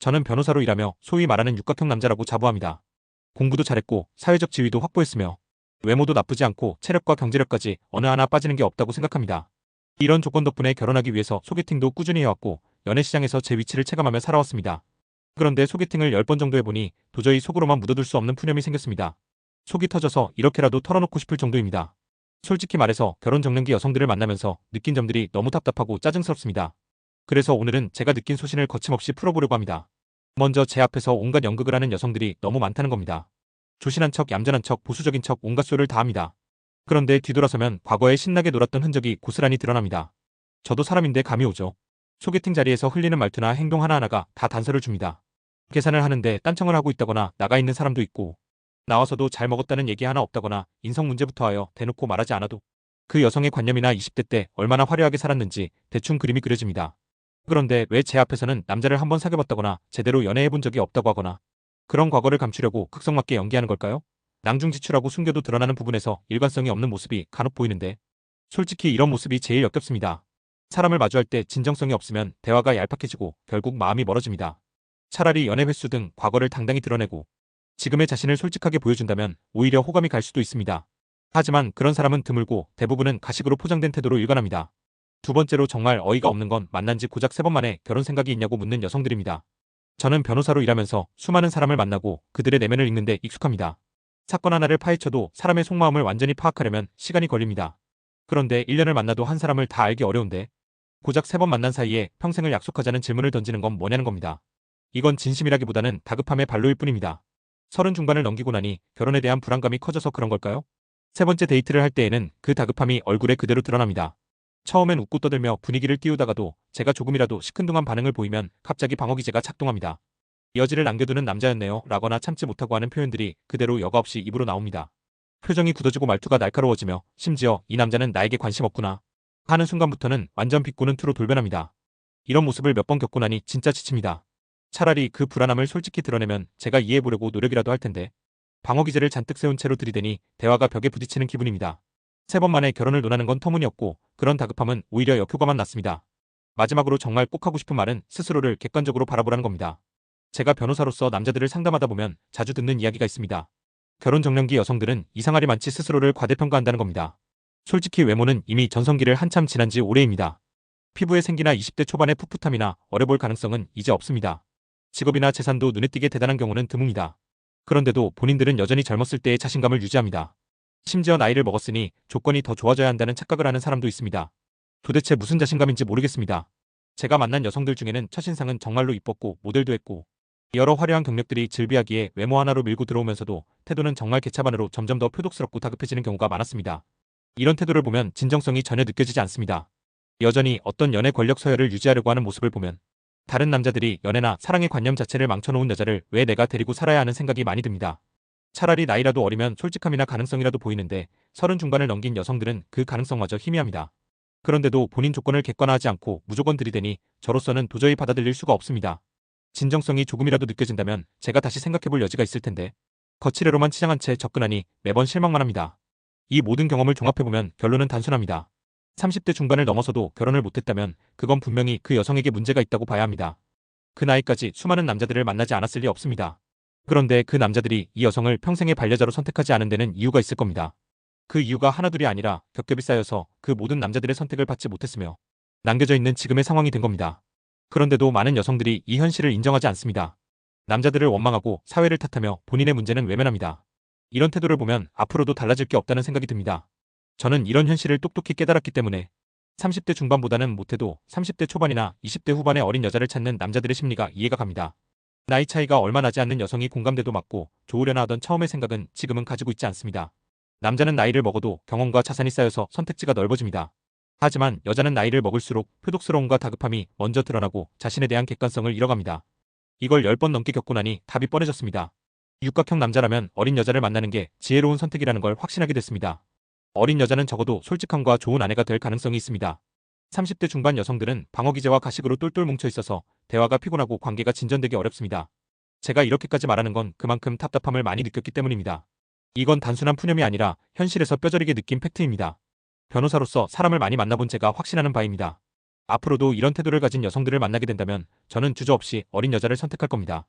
저는 변호사로 일하며 소위 말하는 육각형 남자라고 자부합니다. 공부도 잘했고 사회적 지위도 확보했으며 외모도 나쁘지 않고 체력과 경제력까지 어느 하나 빠지는 게 없다고 생각합니다. 이런 조건 덕분에 결혼하기 위해서 소개팅도 꾸준히 해왔고 연애시장에서 제 위치를 체감하며 살아왔습니다. 그런데 소개팅을 10번 정도 해보니 도저히 속으로만 묻어둘 수 없는 푸념이 생겼습니다. 속이 터져서 이렇게라도 털어놓고 싶을 정도입니다. 솔직히 말해서 결혼 적령기 여성들을 만나면서 느낀 점들이 너무 답답하고 짜증스럽습니다. 그래서 오늘은 제가 느낀 소신을 거침없이 풀어보려고 합니다. 먼저 제 앞에서 온갖 연극을 하는 여성들이 너무 많다는 겁니다. 조신한 척, 얌전한 척, 보수적인 척 온갖 소리를 다 합니다. 그런데 뒤돌아서면 과거에 신나게 놀았던 흔적이 고스란히 드러납니다. 저도 사람인데 감이 오죠. 소개팅 자리에서 흘리는 말투나 행동 하나하나가 다 단서를 줍니다. 계산을 하는데 딴청을 하고 있다거나 나가 있는 사람도 있고 나와서도 잘 먹었다는 얘기 하나 없다거나 인성 문제부터 하여 대놓고 말하지 않아도 그 여성의 관념이나 20대 때 얼마나 화려하게 살았는지 대충 그림이 그려집니다. 그런데 왜 제 앞에서는 남자를 한번 사귀어봤다거나 제대로 연애해본 적이 없다고 하거나 그런 과거를 감추려고 극성맞게 연기하는 걸까요? 낭중지출하고 숨겨도 드러나는 부분에서 일관성이 없는 모습이 간혹 보이는데 솔직히 이런 모습이 제일 역겹습니다. 사람을 마주할 때 진정성이 없으면 대화가 얄팍해지고 결국 마음이 멀어집니다. 차라리 연애 횟수 등 과거를 당당히 드러내고 지금의 자신을 솔직하게 보여준다면 오히려 호감이 갈 수도 있습니다. 하지만 그런 사람은 드물고 대부분은 가식으로 포장된 태도로 일관합니다. 두 번째로 정말 어이가 없는 건 만난 지 고작 3번 만에 결혼 생각이 있냐고 묻는 여성들입니다. 저는 변호사로 일하면서 수많은 사람을 만나고 그들의 내면을 읽는데 익숙합니다. 사건 하나를 파헤쳐도 사람의 속마음을 완전히 파악하려면 시간이 걸립니다. 그런데 1년을 만나도 한 사람을 다 알기 어려운데 고작 3번 만난 사이에 평생을 약속하자는 질문을 던지는 건 뭐냐는 겁니다. 이건 진심이라기보다는 다급함의 발로일 뿐입니다. 30 중반을 넘기고 나니 결혼에 대한 불안감이 커져서 그런 걸까요? 세 번째 데이트를 할 때에는 그 다급함이 얼굴에 그대로 드러납니다. 처음엔 웃고 떠들며 분위기를 띄우다가도 제가 조금이라도 시큰둥한 반응을 보이면 갑자기 방어기제가 작동합니다. 여지를 남겨두는 남자였네요 라거나 참지 못하고 하는 표현들이 그대로 여과 없이 입으로 나옵니다. 표정이 굳어지고 말투가 날카로워지며 심지어 이 남자는 나에게 관심 없구나 하는 순간부터는 완전 비꼬는 투로 돌변합니다. 이런 모습을 몇 번 겪고 나니 진짜 지칩니다. 차라리 그 불안함을 솔직히 드러내면 제가 이해해보려고 노력이라도 할 텐데 방어기제를 잔뜩 세운 채로 들이대니 대화가 벽에 부딪히는 기분입니다. 3번 만에 결혼을 논하는 건 터무니없고 그런 다급함은 오히려 역효과만 났습니다. 마지막으로 정말 꼭 하고 싶은 말은 스스로를 객관적으로 바라보라는 겁니다. 제가 변호사로서 남자들을 상담하다 보면 자주 듣는 이야기가 있습니다. 결혼 적령기 여성들은 이상하리 많지 스스로를 과대평가한다는 겁니다. 솔직히 외모는 이미 전성기를 한참 지난 지 오래입니다. 피부의 생기나 20대 초반의 풋풋함이나 어려 볼 가능성은 이제 없습니다. 직업이나 재산도 눈에 띄게 대단한 경우는 드뭅니다. 그런데도 본인들은 여전히 젊었을 때의 자신감을 유지합니다. 심지어 나이를 먹었으니 조건이 더 좋아져야 한다는 착각을 하는 사람도 있습니다. 도대체 무슨 자신감인지 모르겠습니다. 제가 만난 여성들 중에는 첫인상은 정말로 이뻤고 모델도 했고 여러 화려한 경력들이 즐비하기에 외모 하나로 밀고 들어오면서도 태도는 정말 개차반으로 점점 더 표독스럽고 다급해지는 경우가 많았습니다. 이런 태도를 보면 진정성이 전혀 느껴지지 않습니다. 여전히 어떤 연애 권력 서열을 유지하려고 하는 모습을 보면 다른 남자들이 연애나 사랑의 관념 자체를 망쳐놓은 여자를 왜 내가 데리고 살아야 하는 생각이 많이 듭니다. 차라리 나이라도 어리면 솔직함이나 가능성이라도 보이는데 30 중반을 넘긴 여성들은 그 가능성마저 희미합니다. 그런데도 본인 조건을 객관화하지 않고 무조건 들이대니 저로서는 도저히 받아들일 수가 없습니다. 진정성이 조금이라도 느껴진다면 제가 다시 생각해볼 여지가 있을 텐데 거칠애로만 치장한 채 접근하니 매번 실망만 합니다. 이 모든 경험을 종합해보면 결론은 단순합니다. 30대 중반을 넘어서도 결혼을 못했다면 그건 분명히 그 여성에게 문제가 있다고 봐야 합니다. 그 나이까지 수많은 남자들을 만나지 않았을 리 없습니다. 그런데 그 남자들이 이 여성을 평생의 반려자로 선택하지 않은 데는 이유가 있을 겁니다. 그 이유가 하나둘이 아니라 겹겹이 쌓여서 그 모든 남자들의 선택을 받지 못했으며 남겨져 있는 지금의 상황이 된 겁니다. 그런데도 많은 여성들이 이 현실을 인정하지 않습니다. 남자들을 원망하고 사회를 탓하며 본인의 문제는 외면합니다. 이런 태도를 보면 앞으로도 달라질 게 없다는 생각이 듭니다. 저는 이런 현실을 똑똑히 깨달았기 때문에 30대 중반보다는 못해도 30대 초반이나 20대 후반의 어린 여자를 찾는 남자들의 심리가 이해가 갑니다. 나이 차이가 얼마 나지 않는 여성이 공감대도 맞고 좋으려나 하던 처음의 생각은 지금은 가지고 있지 않습니다. 남자는 나이를 먹어도 경험과 자산이 쌓여서 선택지가 넓어집니다. 하지만 여자는 나이를 먹을수록 표독스러움과 다급함이 먼저 드러나고 자신에 대한 객관성을 잃어갑니다. 이걸 10번 넘게 겪고 나니 답이 뻔해졌습니다. 육각형 남자라면 어린 여자를 만나는 게 지혜로운 선택이라는 걸 확신하게 됐습니다. 어린 여자는 적어도 솔직함과 좋은 아내가 될 가능성이 있습니다. 30대 중반 여성들은 방어기제와 가식으로 똘똘 뭉쳐 있어서 대화가 피곤하고 관계가 진전되기 어렵습니다. 제가 이렇게까지 말하는 건 그만큼 답답함을 많이 느꼈기 때문입니다. 이건 단순한 푸념이 아니라 현실에서 뼈저리게 느낀 팩트입니다. 변호사로서 사람을 많이 만나본 제가 확신하는 바입니다. 앞으로도 이런 태도를 가진 여성들을 만나게 된다면 저는 주저없이 어린 여자를 선택할 겁니다.